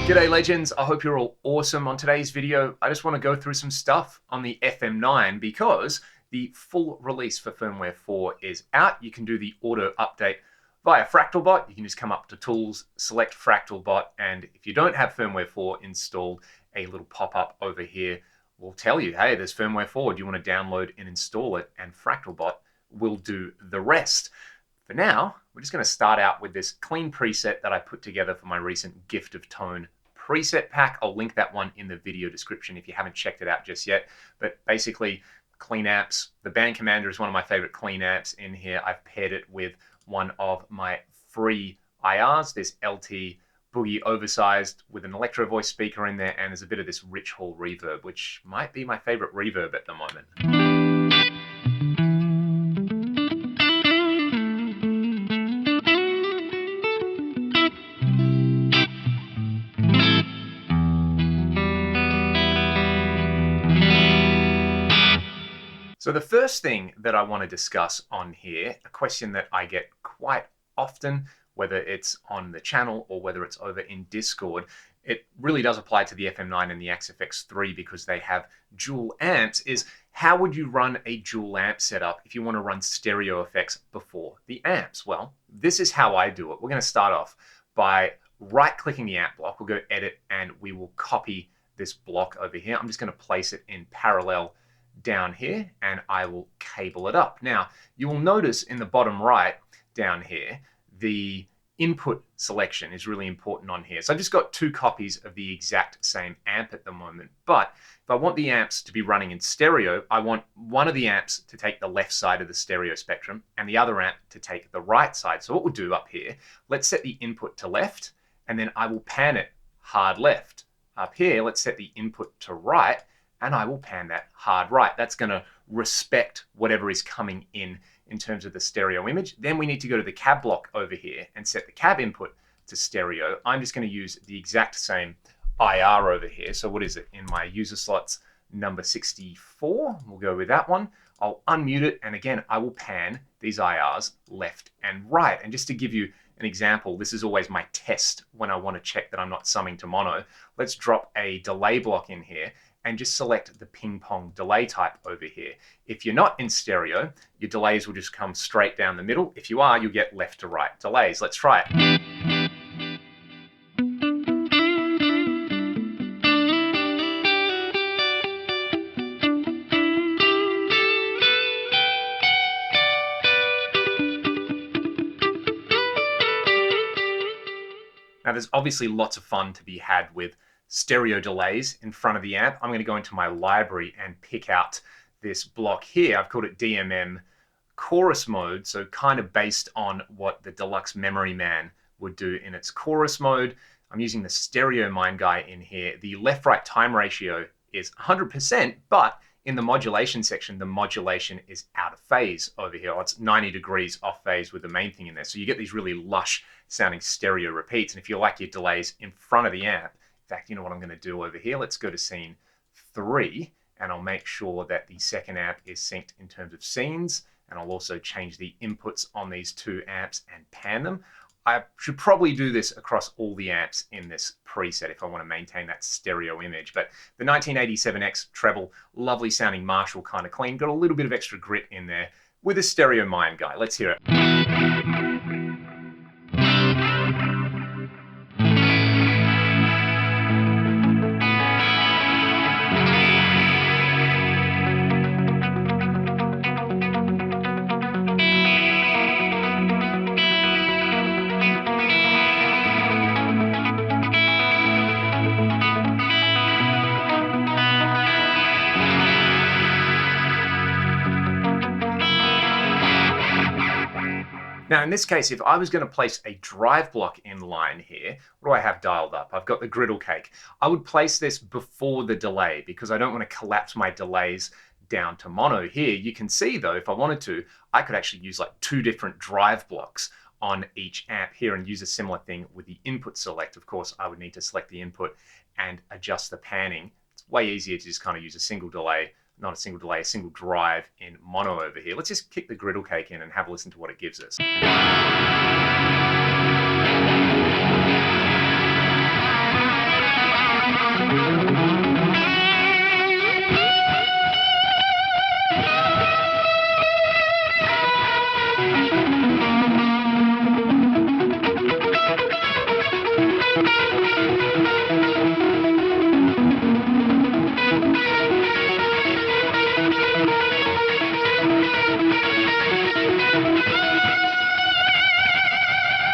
G'day legends, I hope you're all awesome. On today's video, I just want to go through some stuff on the FM9 because the full release for Firmware 4 is out. You can do the auto update via Fractal bot. You can just come up to Tools, select Fractal bot, and if you don't have Firmware 4 installed, a little pop-up over here will tell you, hey, there's Firmware 4. Do you want to download and install it? And Fractal bot will do the rest. For now, we're just going to start out with this clean preset that I put together for my recent Gift of Tone preset pack. I'll link that one in the video description if you haven't checked it out just yet. But basically, clean amps. The Band Commander is one of my favorite clean amps in here. I've paired it with one of my free IRs, this LT Boogie Oversized with an electro voice speaker in there, and there's a bit of this rich hall reverb, which might be my favorite reverb at the moment. So the first thing that I want to discuss on here, a question that I get quite often, whether it's on the channel or whether it's over in Discord, it really does apply to the FM9 and the AXFX3 because they have dual amps, is how would you run a dual amp setup if you want to run stereo effects before the amps? Well, this is how I do it. We're going to start off by right-clicking the amp block. We'll go edit and we will copy this block over here. I'm just going to place it in parallel down here and I will cable it up. Now, you will notice in the bottom right down here, the input selection is really important on here. So I've just got two copies of the exact same amp at the moment, but if I want the amps to be running in stereo, I want one of the amps to take the left side of the stereo spectrum and the other amp to take the right side. So what we'll do up here, let's set the input to left and then I will pan it hard left. Up here, let's set the input to right and I will pan that hard right. That's going to respect whatever is coming in terms of the stereo image. Then we need to go to the cab block over here and set the cab input to stereo. I'm just going to use the exact same IR over here. So what is it? In my user slots number 64, we'll go with that one. I'll unmute it, and again, I will pan these IRs left and right. And just to give you an example, this is always my test when I want to check that I'm not summing to mono. Let's drop a delay block in here and just select the ping pong delay type over here. If you're not in stereo, your delays will just come straight down the middle. If you are, you'll get left to right delays. Let's try it. Now, there's obviously lots of fun to be had with stereo delays in front of the amp. I'm going to go into my library and pick out this block here. I've called it DMM chorus mode, so kind of based on what the Deluxe Memory Man would do in its chorus mode. I'm using the stereo mind guy in here. The left-right time ratio is 100%, but in the modulation section, the modulation is out of phase over here. It's 90 degrees off phase with the main thing in there. So you get these really lush sounding stereo repeats. And if you like your delays in front of the amp, in fact, you know what I'm going to do over here? Let's go to scene 3 and I'll make sure that the second amp is synced in terms of scenes, and I'll also change the inputs on these two amps and pan them. I should probably do this across all the amps in this preset if I want to maintain that stereo image. But the 1987X treble, lovely sounding Marshall kind of clean, got a little bit of extra grit in there with a stereo mind guy. Let's hear it. Now, in this case, if I was going to place a drive block in line here, what do I have dialed up? I've got the griddle cake. I would place this before the delay because I don't want to collapse my delays down to mono here. You can see, though, if I wanted to, I could actually use like 2 different drive blocks on each amp here and use a similar thing with the input select. Of course, I would need to select the input and adjust the panning. It's way easier to just kind of use a single delay, not a single delay, a single drive in mono over here. Let's just kick the griddle cake in and have a listen to what it gives us.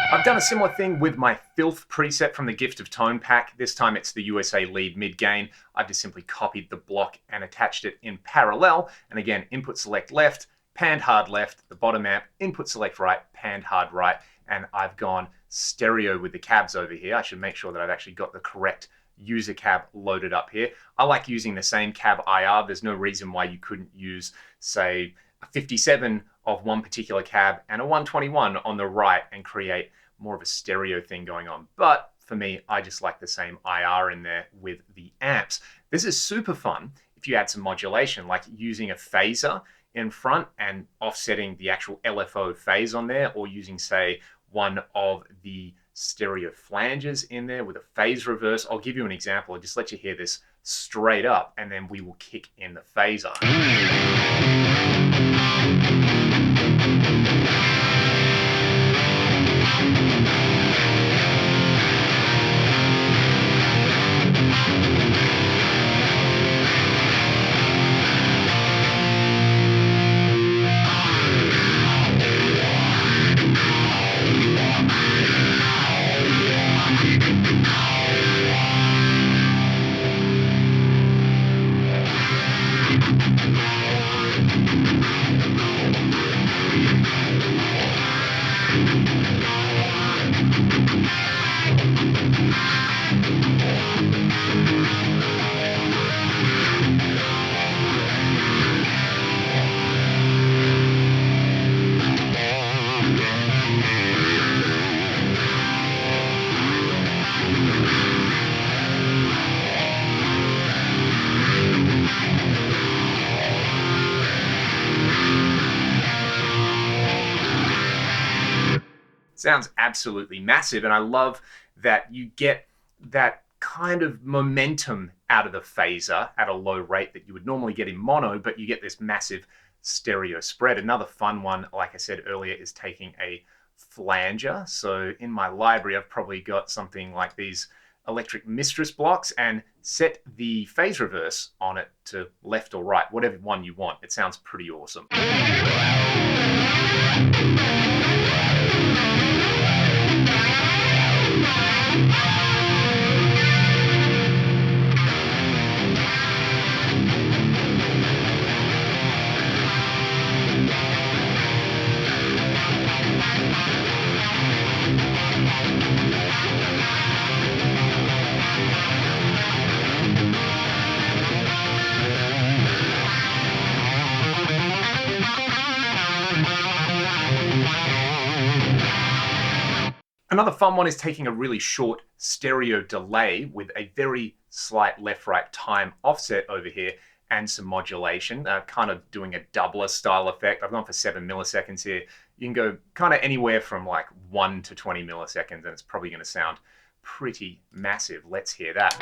I've done a similar thing with my Filth preset from the Gift of Tone pack. This time it's the USA lead mid-gain. I've just simply copied the block and attached it in parallel. And again, input select left, panned hard left, the bottom amp, input select right, panned hard right. And I've gone stereo with the cabs over here. I should make sure that I've actually got the correct user cab loaded up here. I like using the same cab IR. There's no reason why you couldn't use, say, a 57 of one particular cab and a 121 on the right and create more of a stereo thing going on. But for me, I just like the same IR in there with the amps. This is super fun if you add some modulation, like using a phaser in front and offsetting the actual LFO phase on there, or using, say, one of the stereo flangers in there with a phase reverse. I'll give you an example. I'll just let you hear this straight up, and then we will kick in the phaser. Sounds absolutely massive, and I love that you get that kind of momentum out of the phaser at a low rate that you would normally get in mono, but you get this massive stereo spread. Another fun one, like I said earlier, is taking a flanger. So in my library, I've probably got something like these electric mistress blocks and set the phase reverse on it to left or right, whatever one you want. It sounds pretty awesome. Another fun one is taking a really short stereo delay with a very slight left-right time offset over here and some modulation, kind of doing a doubler style effect. I've gone for 7 milliseconds here. You can go kind of anywhere from like 1 to 20 milliseconds, and it's probably going to sound pretty massive. Let's hear that.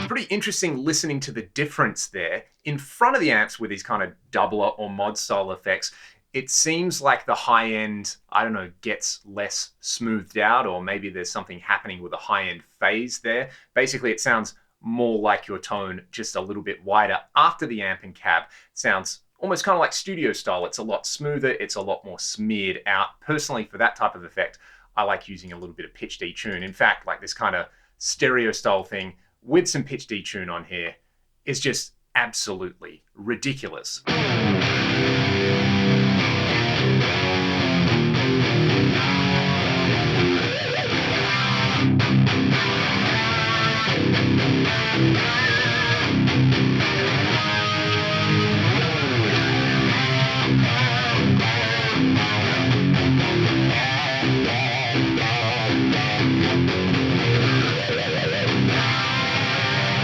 Pretty interesting listening to the difference there. In front of the amps with these kind of doubler or mod style effects, it seems like the high end, I don't know, gets less smoothed out, or maybe there's something happening with a high end phase there. Basically, it sounds more like your tone, just a little bit wider after the amp and cab. It sounds almost kind of like studio style. It's a lot smoother, it's a lot more smeared out. Personally, for that type of effect, I like using a little bit of pitch detune. In fact, like this kind of stereo style thing with some pitch detune on here is just absolutely ridiculous.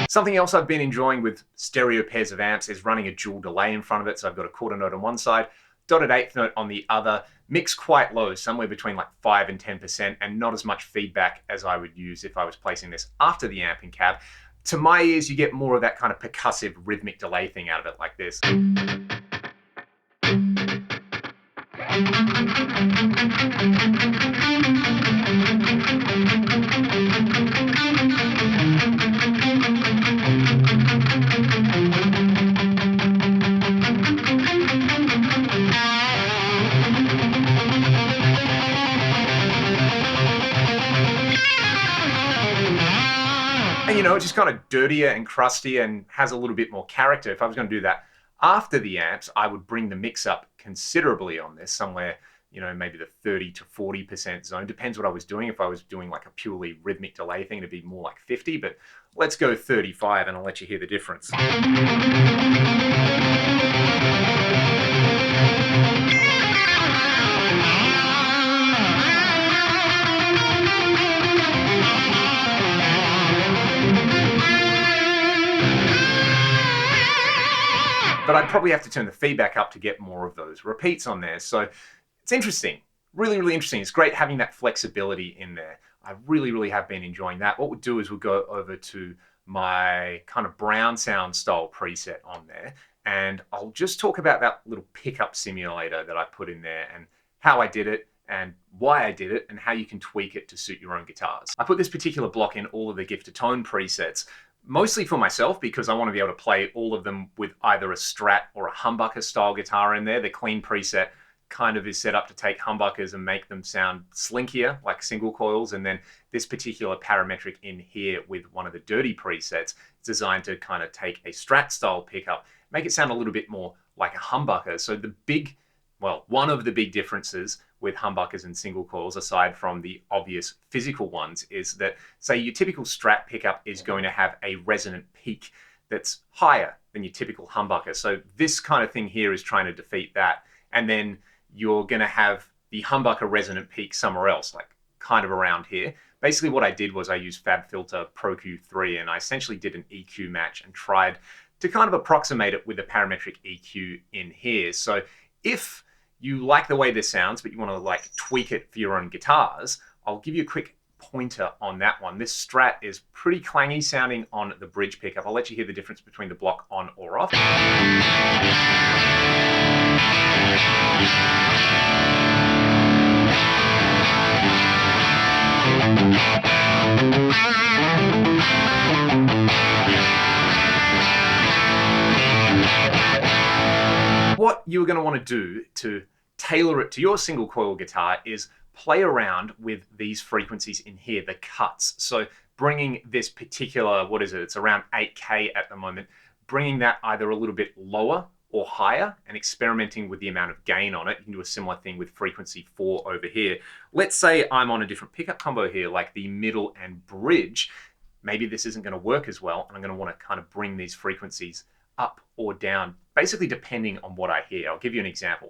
Something else I've been enjoying with stereo pairs of amps is running a dual delay in front of it. So I've got a quarter note on one side, dotted eighth note on the other, mixed quite low, somewhere between like 5 and 10%, and not as much feedback as I would use if I was placing this after the amp and cab. To my ears, you get more of that kind of percussive rhythmic delay thing out of it, like this. And you know, it's just kind of dirtier and crustier and has a little bit more character. If I was going to do that after the amps, I would bring the mix up considerably on this, somewhere, you know, maybe the 30 to 40% zone. Depends what I was doing. If I was doing like a purely rhythmic delay thing, it'd be more like 50, but let's go 35 and I'll let you hear the difference. But I'd probably have to turn the feedback up to get more of those repeats on there. So it's interesting, really, really interesting. It's great having that flexibility in there. I really, really have been enjoying that. What we'll do is we'll go over to my kind of brown sound style preset on there, and I'll just talk about that little pickup simulator that I put in there and how I did it and why I did it and how you can tweak it to suit your own guitars. I put this particular block in all of the Gift to Tone presets, mostly for myself because I want to be able to play all of them with either a Strat or a humbucker style guitar in there. The clean preset kind of is set up to take humbuckers and make them sound slinkier, like single coils. And then this particular parametric in here with one of the dirty presets, it's designed to kind of take a Strat style pickup, make it sound a little bit more like a humbucker. So the big, well, one of the big differences with humbuckers and single coils, aside from the obvious physical ones, is that, say, your typical Strat pickup is going to have a resonant peak that's higher than your typical humbucker. So this kind of thing here is trying to defeat that. And then you're going to have the humbucker resonant peak somewhere else, like kind of around here. Basically what I did was I used FabFilter Pro Q3 and I essentially did an EQ match and tried to kind of approximate it with a parametric EQ in here. So if you like the way this sounds, but you want to like tweak it for your own guitars, I'll give you a quick pointer on that one. This Strat is pretty clangy sounding on the bridge pickup. I'll let you hear the difference between the block on or off. What you're going to want to do to tailor it to your single coil guitar is play around with these frequencies in here, the cuts. So bringing this particular, what is it? It's around 8K at the moment, bringing that either a little bit lower or higher and experimenting with the amount of gain on it. You can do a similar thing with frequency 4 over here. Let's say I'm on a different pickup combo here, like the middle and bridge. Maybe this isn't going to work as well, and I'm going to want to kind of bring these frequencies up or down, basically depending on what I hear. I'll give you an example.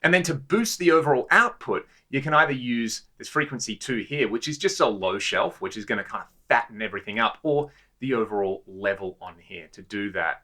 And then to boost the overall output, you can either use this frequency 2 here, which is just a low shelf, which is going to kind of fatten everything up, or the overall level on here to do that.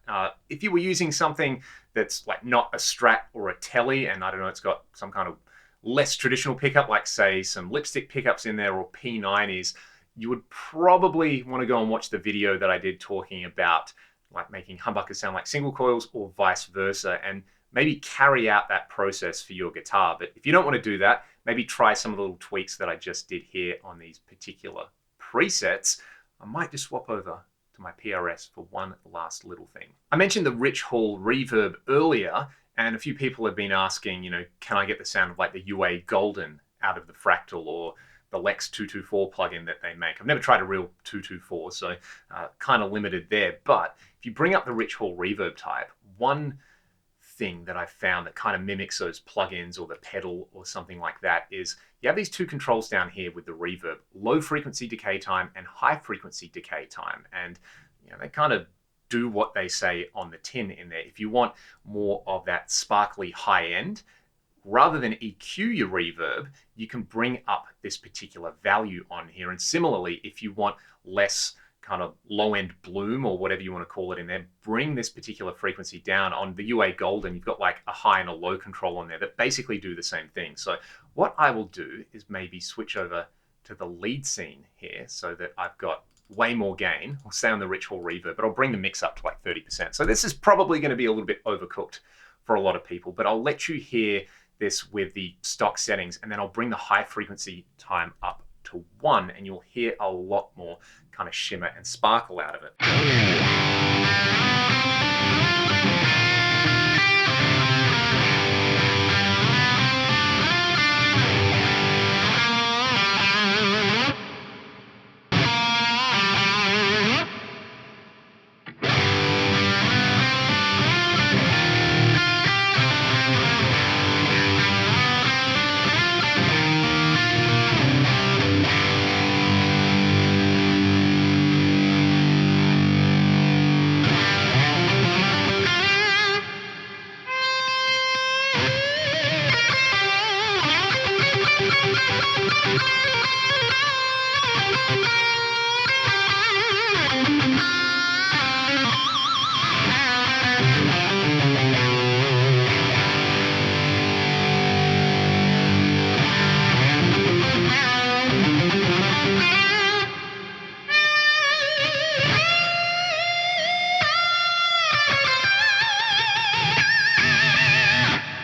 If you were using something that's like not a Strat or a Telly, and I don't know, it's got some kind of less traditional pickup, like say some lipstick pickups in there or P90s, you would probably want to go and watch the video that I did talking about like making humbuckers sound like single coils or vice versa, and maybe carry out that process for your guitar. But if you don't want to do that, maybe try some of the little tweaks that I just did here on these particular presets. I might just swap over to my PRS for one last little thing. I mentioned the Rich Hall reverb earlier, and a few people have been asking, you know, can I get the sound of like the UA Golden out of the Fractal or the Lex 224 plugin that they make? I've never tried a real 224, so kind of limited there. But if you bring up the Rich Hall reverb type, one thing that I found that kind of mimics those plugins or the pedal or something like that is you have these two controls down here with the reverb, low frequency decay time and high frequency decay time. And you know, they kind of do what they say on the tin in there. If you want more of that sparkly high end, rather than EQ your reverb, you can bring up this particular value on here. And similarly, if you want less kind of low-end bloom or whatever you want to call it in there, bring this particular frequency down. On the UA Golden, you've got like a high and a low control on there that basically do the same thing. So what I will do is maybe switch over to the lead scene here so that I've got way more gain. I'll stay on the Rich Hall reverb, but I'll bring the mix up to like 30%. So this is probably going to be a little bit overcooked for a lot of people, but I'll let you hear this with the stock settings, and then I'll bring the high frequency time up to 1, and you'll hear a lot more kind of shimmer and sparkle out of it.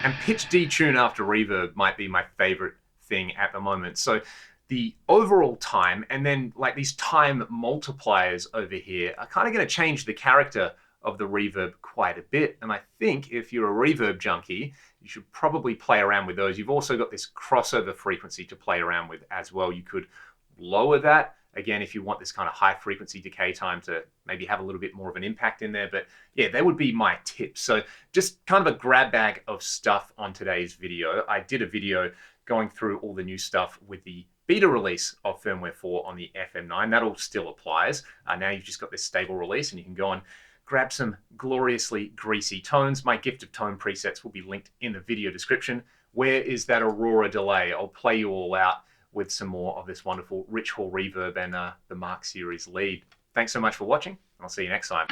And pitch detune after reverb might be my favorite thing at the moment. So the overall time and then like these time multipliers over here are kind of going to change the character of the reverb quite a bit. And I think if you're a reverb junkie, you should probably play around with those. You've also got this crossover frequency to play around with as well. You could lower that. Again, if you want this kind of high frequency decay time to maybe have a little bit more of an impact in there. But yeah, they would be my tips. So just kind of a grab bag of stuff on today's video. I did a video going through all the new stuff with the beta release of Firmware 4 on the FM9. That all still applies. Now you've just got this stable release and you can go and grab some gloriously greasy tones. My gift of tone presets will be linked in the video description. Where is that Aurora delay? I'll play you all out with some more of this wonderful Rich Hall reverb and the Mark Series lead. Thanks so much for watching, and I'll see you next time.